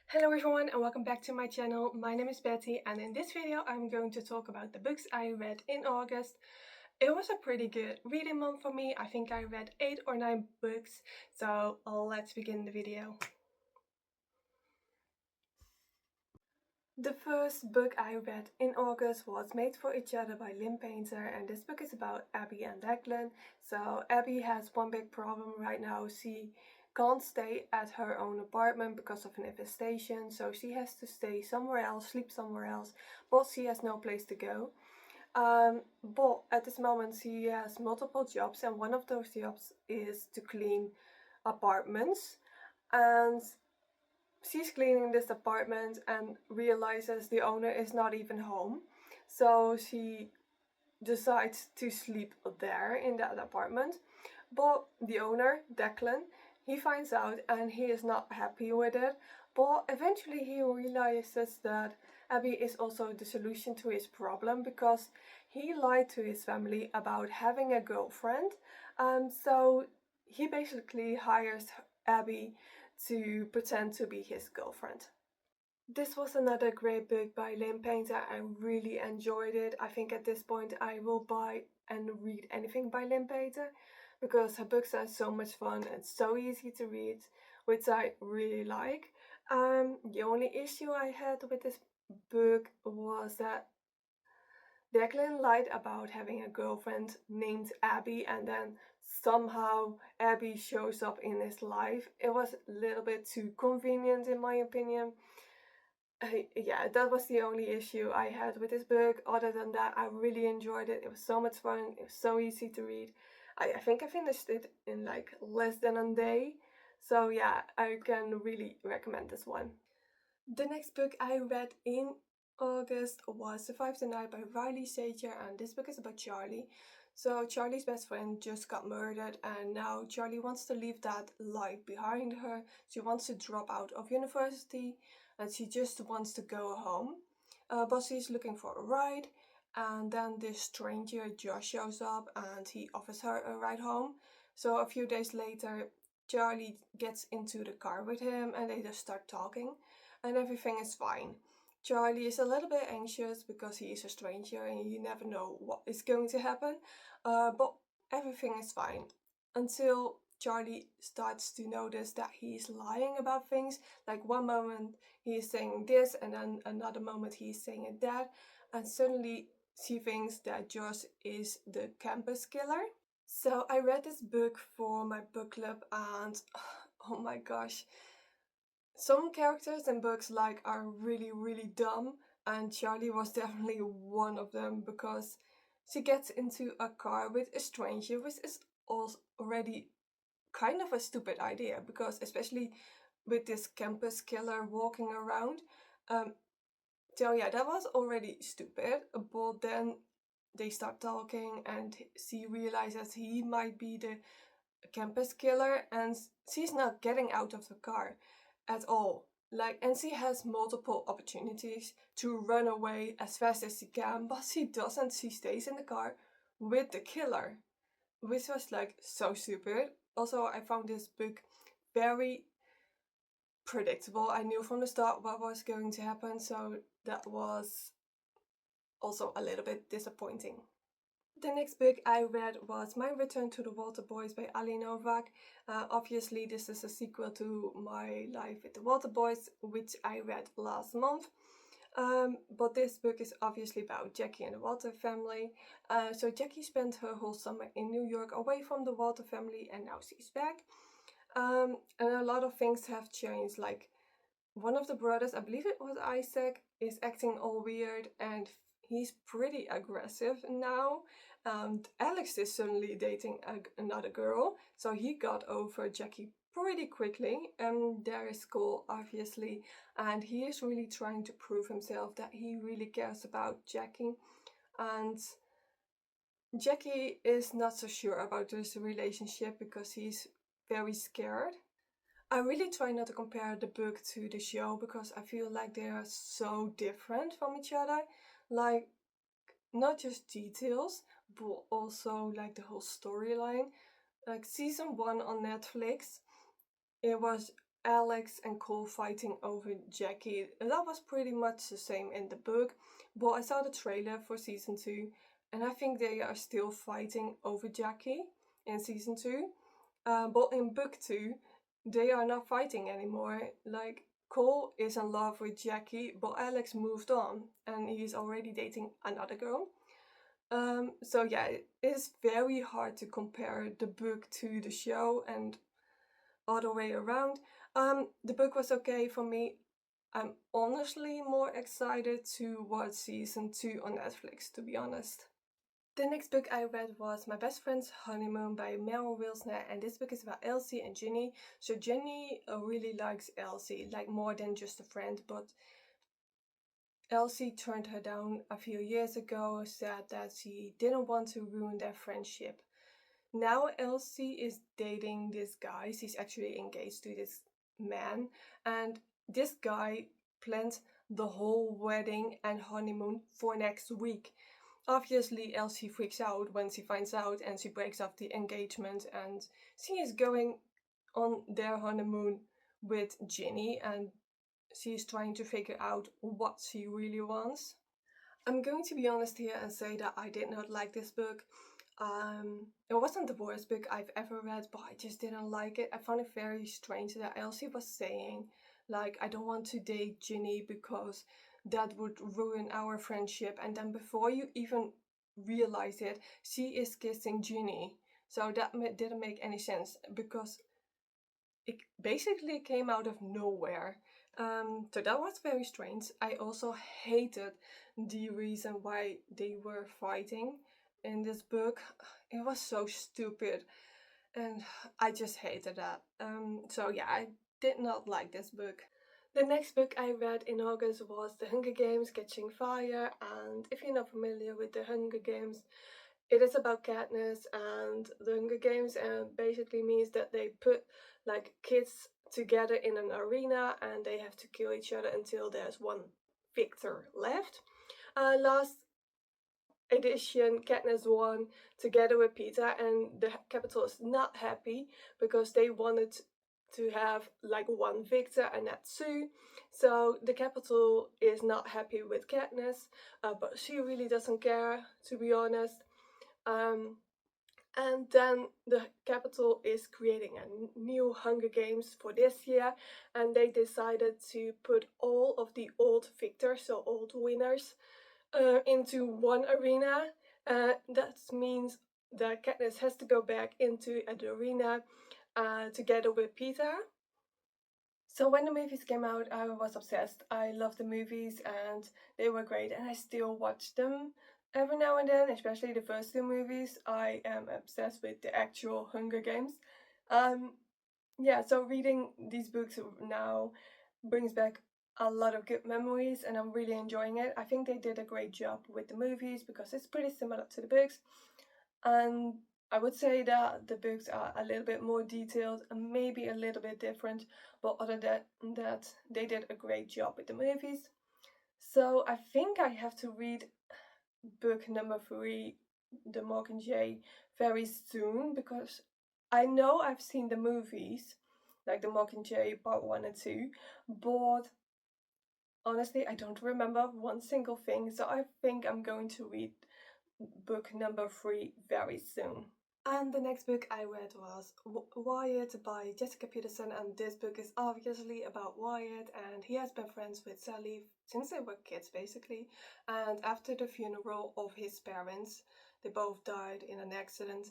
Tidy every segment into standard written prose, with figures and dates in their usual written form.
Hello everyone and welcome back to my channel. My name is Betty and in this video I'm going to talk about the books I read in August. It was a pretty good reading month for me. I think I read 8 or 9 books, so let's begin the video. The first book I read in August was Made for Each Other by Lynn Painter, and this book is about Abby and Declan. So Abby has one big problem right now. She can't stay at her own apartment because of an infestation, so she has to stay somewhere else, sleep somewhere else, but she has no place to go. But at this moment she has multiple jobs, and one of those jobs is to clean apartments. And she's cleaning this apartment and realizes the owner is not even home. So she decides to sleep there in that apartment. But the owner, Declan, he finds out and he is not happy with it. But eventually he realizes that Abby is also the solution to his problem, because he lied to his family about having a girlfriend. So he basically hires Abby to pretend to be his girlfriend. This was another great book by Lynn Painter. I really enjoyed it. I think at this point I will buy and read anything by Lynn Painter, because her books are so much fun and so easy to read, which I really like. The only issue I had with this book was that Declan lied about having a girlfriend named Abby, and then somehow Abby shows up in his life. It was a little bit too convenient in my opinion. Yeah, that was the only issue I had with this book. Other than that, I really enjoyed it. It was so much fun. It was so easy to read. I think I finished it in like less than a day. So yeah, I can really recommend this one. The next book I read in August was Survive the Night by Riley Sager, and this book is about Charlie. So Charlie's best friend just got murdered, and now Charlie wants to leave that life behind her. She wants to drop out of university and she just wants to go home. But she's looking for a ride, and then this stranger Josh shows up and he offers her a ride home. So a few days later, Charlie gets into the car with him and they just start talking, and everything is fine. Charlie is a little bit anxious because he is a stranger and you never know what is going to happen, but everything is fine until Charlie starts to notice that he's lying about things. Like one moment he is saying this and then another moment he is saying that, and suddenly she thinks that Josh is the campus killer. So I read this book for my book club and oh my gosh, some characters in books like are really dumb, and Charlie was definitely one of them, because she gets into a car with a stranger, which is already kind of a stupid idea, because especially with this campus killer walking around. So yeah, that was already stupid, but then they start talking and she realizes he might be the campus killer, and she's not getting out of the car at all. Like, and she has multiple opportunities to run away as fast as she can, but she doesn't. She stays in the car with the killer, which was like so stupid. Also, I found this book very predictable. I knew from the start what was going to happen, so that was also a little bit disappointing. The next book I read was My Return to the Water Boys by Ali Novak. Obviously, this is a sequel to My Life with the Water Boys, which I read last month. But this book is obviously about Jackie and the Walter family. So Jackie spent her whole summer in New York away from the Walter family, and now she's back. And a lot of things have changed. Like, one of the brothers, I believe it was Isaac, is acting all weird and he's pretty aggressive now. And Alex is suddenly dating another girl, so he got over Jackie pretty quickly. There is Cole, obviously, and he is really trying to prove himself that he really cares about Jackie. And Jackie is not so sure about this relationship because he's very scared. I really try not to compare the book to the show, because I feel like they are so different from each other. Like, not just details, but also like the whole storyline. Like season 1 on Netflix, it was Alex and Cole fighting over Jackie. That was pretty much the same in the book, but I saw the trailer for season 2 and I think they are still fighting over Jackie in season 2. But in book 2, they are not fighting anymore. Like, Cole is in love with Jackie, but Alex moved on and he's already dating another girl. So yeah, it is very hard to compare the book to the show and other way around. The book was okay for me. I'm honestly more excited to watch season 2 on Netflix, to be honest. The next book I read was My Best Friend's Honeymoon by Meryl Wilsner, and this book is about Elsie and Ginny. So Ginny really likes Elsie, like more than just a friend, but Elsie turned her down a few years ago, said that she didn't want to ruin their friendship. Now Elsie is dating this guy. She's actually engaged to this man, and this guy planned the whole wedding and honeymoon for next week. Obviously, Elsie freaks out when she finds out and she breaks off the engagement, and she is going on their honeymoon with Ginny, and she's trying to figure out what she really wants. I'm going to be honest here and say that I did not like this book. It wasn't the worst book I've ever read, but I just didn't like it. I found it very strange that Elsie was saying, like, I don't want to date Ginny because that would ruin our friendship. And then before you even realize it, she is kissing Ginny. So that didn't make any sense because it basically came out of nowhere. So that was very strange. I also hated the reason why they were fighting in this book. It was so stupid and I just hated that. So yeah, I did not like this book. The next book I read in August was The Hunger Games Catching Fire, and if you're not familiar with The Hunger Games, it is about Katniss and the Hunger Games, and basically means that they put like kids together in an arena and they have to kill each other until there's one victor left. Last edition, Katniss won together with Peeta, and the capital is not happy because they wanted to have like one victor and that's Sue. So the capital is not happy with Katniss, but she really doesn't care, to be honest. And then the capital is creating a new Hunger Games for this year, and they decided to put all of the old victors, so old winners, into one arena. That means that Katniss has to go back into the arena together with Peeta. So when the movies came out, I was obsessed. I loved the movies and they were great, and I still watch them every now and then, especially the first 2 movies. I am obsessed with the actual Hunger Games. Yeah, so reading these books now brings back a lot of good memories and I'm really enjoying it. I think they did a great job with the movies because it's pretty similar to the books. And I would say that the books are a little bit more detailed and maybe a little bit different, but other than that, they did a great job with the movies. So I think I have to read book number 3, The Mockingjay, very soon because I know I've seen the movies, like The Mockingjay Part 1 and 2, but honestly I don't remember one single thing, so I think I'm going to read book number 3 very soon. And the next book I read was Wyatt by Jessica Peterson, and this book is obviously about Wyatt, and he has been friends with Sally since they were kids basically, and after the funeral of his parents, they both died in an accident,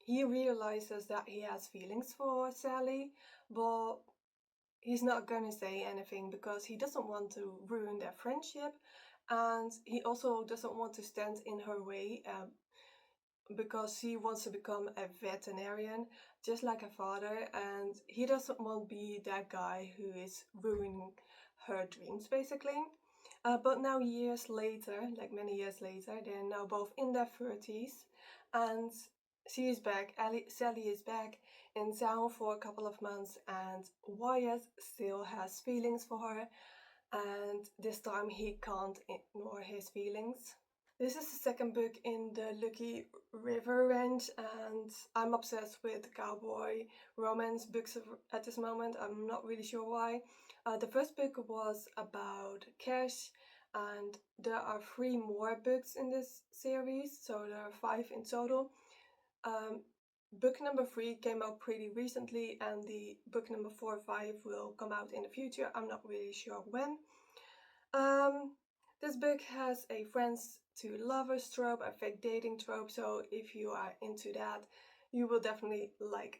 he realizes that he has feelings for Sally, but he's not gonna say anything because he doesn't want to ruin their friendship, and he also doesn't want to stand in her way because she wants to become a veterinarian just like her father, and he doesn't want to be that guy who is ruining her dreams basically. But now years later, like many years later, they're now both in their 30s and she is back, Sally is back in town for a couple of months, and Wyatt still has feelings for her, and this time he can't ignore his feelings. This is the second book in the Lucky River range, and I'm obsessed with cowboy romance books at this moment. I'm not really sure why. The first book was about Cash, and there are 3 more books in this series, so there are 5 in total. Book number 3 came out pretty recently, and the book number 4 and 5 will come out in the future. I'm not really sure when. This book has a friends to lovers trope, a fake dating trope, so if you are into that, you will definitely like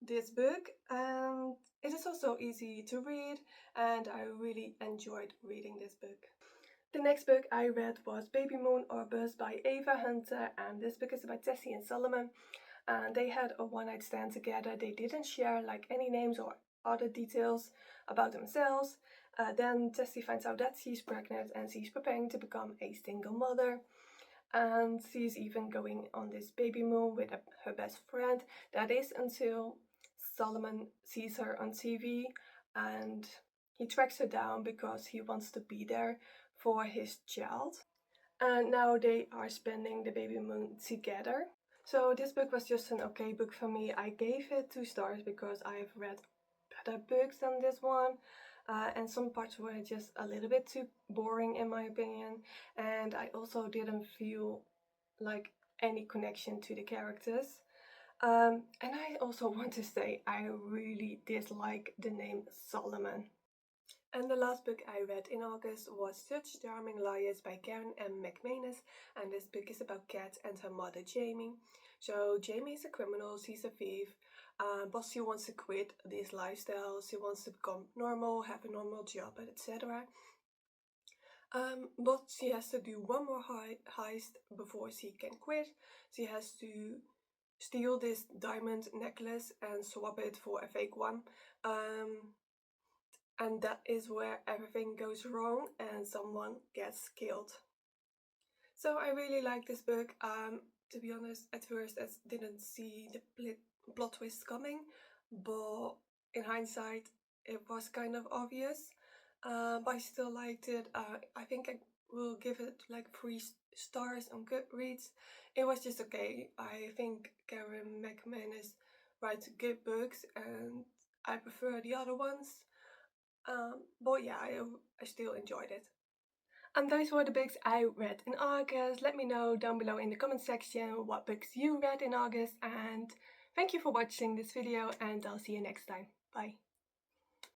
this book. And it is also easy to read, and I really enjoyed reading this book. The next book I read was Baby Moon or Buzz by Ava Hunter, and this book is about Tessie and Solomon. And they had a one-night stand together. They didn't share like any names or other details about themselves. Then Tessie finds out that she's pregnant and she's preparing to become a single mother. And she's even going on this baby moon with her best friend. That is until Solomon sees her on TV and he tracks her down because he wants to be there for his child. And now they are spending the baby moon together. So this book was just an okay book for me. I gave it 2 stars because I've read better books than this one. And some parts were just a little bit too boring in my opinion. And I also didn't feel like any connection to the characters. And I also want to say I really dislike the name Solomon. And the last book I read in August was Such Charming Liars by Karen M. McManus, and this book is about Kat and her mother Jamie. So Jamie is a criminal, she's a thief, but she wants to quit this lifestyle, she wants to become normal, have a normal job, etc. But she has to do one more heist before she can quit. She has to steal this diamond necklace and swap it for a fake one. And that is where everything goes wrong and someone gets killed. So I really like this book. To be honest, at first I didn't see the plot twist coming, but in hindsight it was kind of obvious. But I still liked it. I think I will give it like 3 stars on Goodreads. It was just okay. I think Karen McManus writes good books and I prefer the other ones. But yeah, I still enjoyed it. And those were the books I read in August. Let me know down below in the comment section what books you read in August. And thank you for watching this video and I'll see you next time. Bye.